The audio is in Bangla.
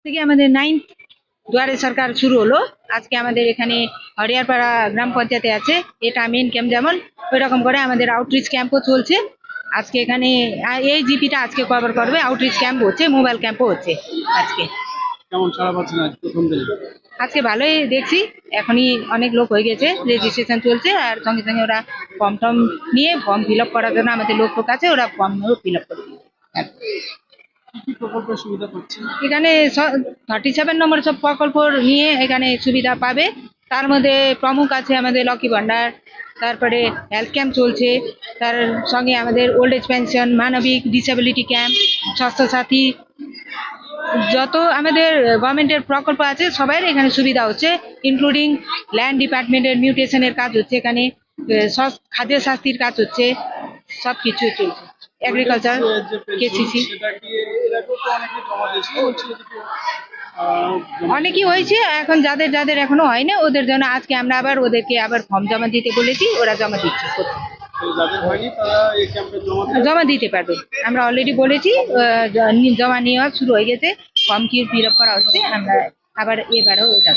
থেকে আমাদের 9th দুয়ারে সরকার শুরু হলো। আজকে আমাদের এখানে হরিয়ারপাড়া গ্রাম পঞ্চায়েতে আছে, এটা মেন ক্যাম্প, যেমন ওই রকম করে আমাদের আউটরিচ ক্যাম্পও চলছে। আজকে এখানে এই জিপিটা আজকে কভার করবে, আউটরিচ ক্যাম্প হচ্ছে, মোবাইল ক্যাম্পও হচ্ছে আজকে। কেমন সারা পাচ্ছেন আজ প্রথম দিনে? আজকে ভালোই দেখছি, এখনই অনেক লোক হয়ে গেছে, রেজিস্ট্রেশন চলছে, আর সঙ্গে সঙ্গে ওরা ফর্ম টর্ম নিয়ে ফর্ম ফিল আপ করার জন্য আমাদের লোক আছে, ওরা ফর্ম ফিল আপ করে দিচ্ছে। কি কি প্রকল্পের সুবিধা পাচ্ছেন? এখানে 37 নম্বর সব প্রকল্প নিয়ে এখানে সুবিধা পাবে। তার মধ্যে প্রমুখ আছে আমাদের লক্ষ্মী ভান্ডার, তারপরে হেলথ ক্যাম্প চলছে, তার সঙ্গে আমাদের ওল্ড এজ পেনশন, মানবিক, ডিসেবিলিটি ক্যাম্প, স্বাস্থ্যসাথী, যত আমাদের গভর্নমেন্টের প্রকল্প আছে সবাই এখানে সুবিধা হচ্ছে, ইনক্লুডিং ল্যান্ড ডিপার্টমেন্টের মিউটেশনের কাজ হচ্ছে এখানে, খাদ্য শাস্তির কাজ হচ্ছে, সব কিছু চলছে, এগ্রিকালচার, যে পেনশন, কেসিসি। সেটা কি এর আগেও তো অনেকে জমা দিয়েছিল, বলছিল যে অনেকই হয়েছে, এখন যাদের যাদের এখনো হয়নি ওদের জন্য আজকে আমরা আবার ওদেরকে আবার ফর্ম জমা দিতে বলেছি, ওরা জমা দিচ্ছে, যাদের হয়নি তারা এই ক্যাম্পে জমা দিতে জমা দিতে পারবে। আমরা অলরেডি বলেছি, জমা নেওয়া শুরু হয়ে গেছে, ফর্ম কি ফিল আপ করা হচ্ছে, আমরা আবার এবারও ওটা